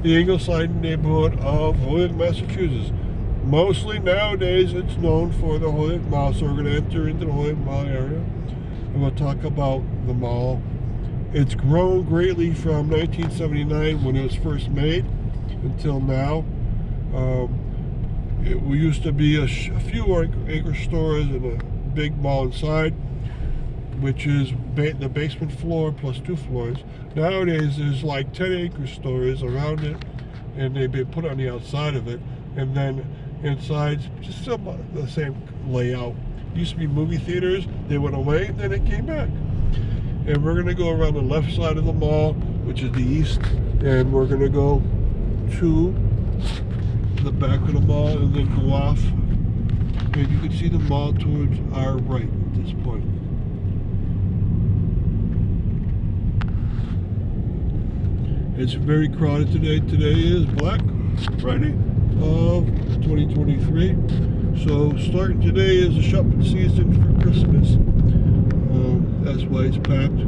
the Ingleside neighborhood of Holyoke, Massachusetts. Mostly nowadays it's known for the Holyoke Mall, so we're going to enter into the Holyoke Mall area and we'll talk about the mall. It's grown greatly from 1979 when it was first made until now. It used to be a few acre stores and a big mall inside, which is the basement floor plus 2 floors. Nowadays there's like 10 acre stores around it, and they've been put on the outside of it, and then inside just still the same layout. Used to be movie theaters, they went away, then it came back. And we're going to go around the left side of the mall, which is the east, and we're going to go to the back of the mall and then go off. And you can see the mall towards our right at this point. It's very crowded today. Today is Black Friday of 2023. So starting today is the shopping season for Christmas. That's why it's packed.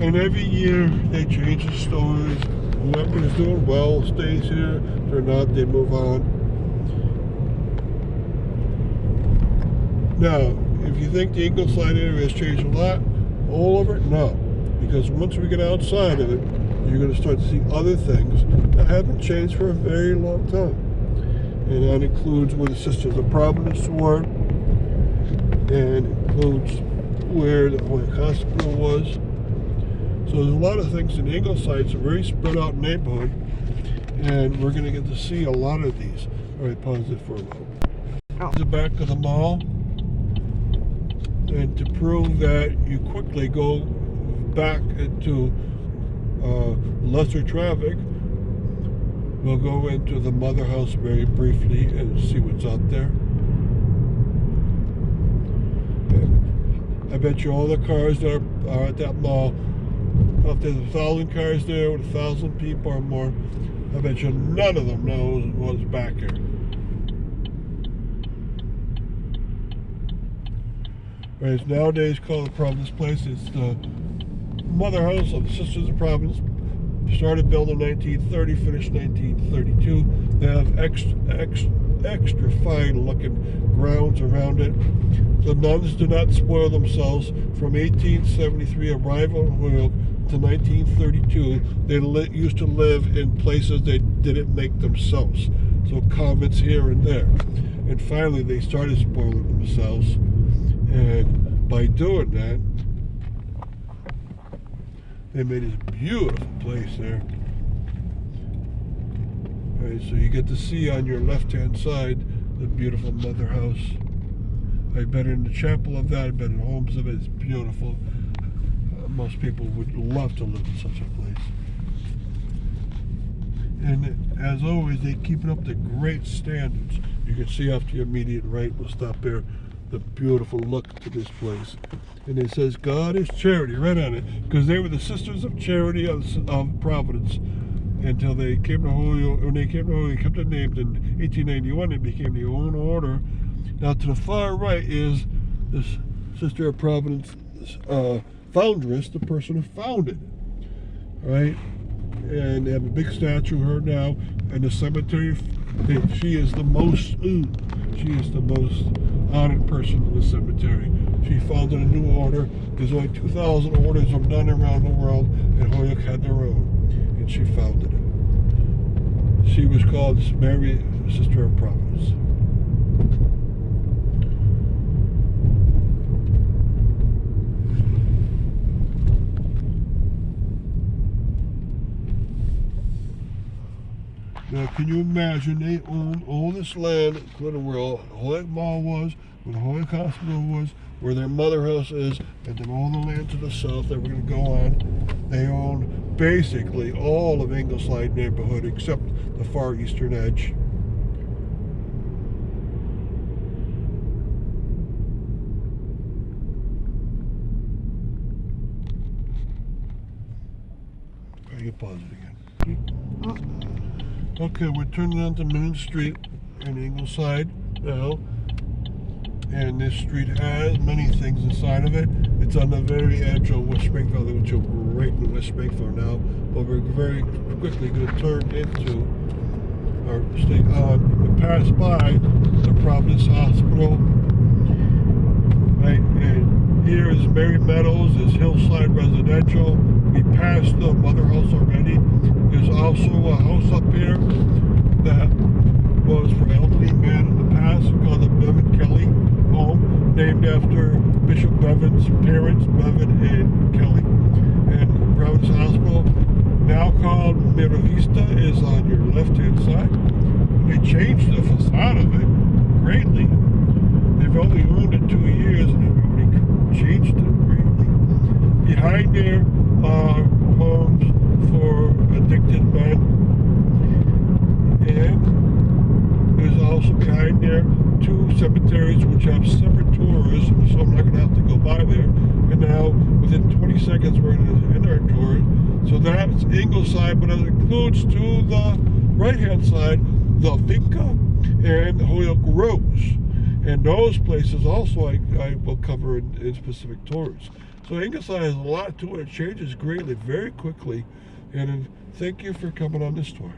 And every year they change the stores. Whoever is doing well stays here. If they're not, they move on. Now, if you think the Ingleside area has changed a lot, all over it, no. Because once we get outside of it, you're going to start to see other things that haven't changed for a very long time. And that includes where the Sisters of Providence were, and includes where the Holyoke Hospital was. So there's a lot of things in Ingleside. It's a very spread out neighborhood, and we're going to get to see a lot of these. All right, pause it for a moment. The back of the mall, and to prove that you quickly go back into lesser traffic, we'll go into the mother house very briefly and see what's out there. And I bet you all the cars that are at that mall, if there's 1,000 cars there with 1,000 people or more, I bet you none of them knows what's back here. Right, it's nowadays called the Providence Place. It's the mother house of the Sisters of Providence. Started built in 1930, finished 1932. They have extra fine looking grounds around it. The nuns did not spoil themselves. From 1873 arrival in Holyoke to 1932, they used to live in places they didn't make themselves. So convents here and there. And finally they started spoiling themselves. And by doing that, they made this beautiful place there. All right, so you get to see on your left-hand side the beautiful mother house. I've been in the chapel of that. I've been in homes of it. It's beautiful. Most people would love to live in such a place. And as always, they keep it up to great standards. You can see off to your immediate right. We'll stop there. The beautiful look to this place. And it says God is charity right on it, because they were the Sisters of Charity of Providence until they came to Holyoke. When they came to Holyoke, they kept their names. In 1891 it became the own order. Now to the far right is this Sister of Providence foundress, the person who founded it, right? And they have a big statue of her now in the cemetery. She is the most honored person in the cemetery. She founded a new order. There's only 2,000 orders of none around the world, and Holyoke had their own, and she founded it. She was called Mary, Sister of Providence. Now, can you imagine they owned all this land, including where Holyoke Mall was, where the Holyoke Hospital was, where their mother house is, and then all the land to the south that we're going to go on. They own basically all of Ingleside neighborhood except the far eastern edge. I can pause it again. Okay, we're turning onto Main Street in Ingleside now. And this street has many things inside of it. It's on the very edge of West Springfield, which much space for now, but we're very quickly going to turn into our state. We pass by the Providence Hospital, right? And here is Mary Meadows, is Hillside Residential. We passed the Mother House already. There's also a house up here that was for elderly men in the past, called the Bevan Kelly home, named after Bishop Bevan's parents, Bevan and Kelly. And Providence Hospital, now called Mira Vista, is on your left-hand side. And they changed the facade of it greatly. They've only owned it 2 years, and they've already changed it greatly. Behind there are homes for addicted men, and there's also behind there 2 cemeteries which have separate tours, so I'm not going to have to go by there. And now, within 20 seconds, we're in our tour. So that's Ingleside, but it includes to the right-hand side, the Finca and Holyoke Rose. And those places also I will cover in specific tours. So Ingleside has a lot to it. It changes greatly, very quickly. And thank you for coming on this tour.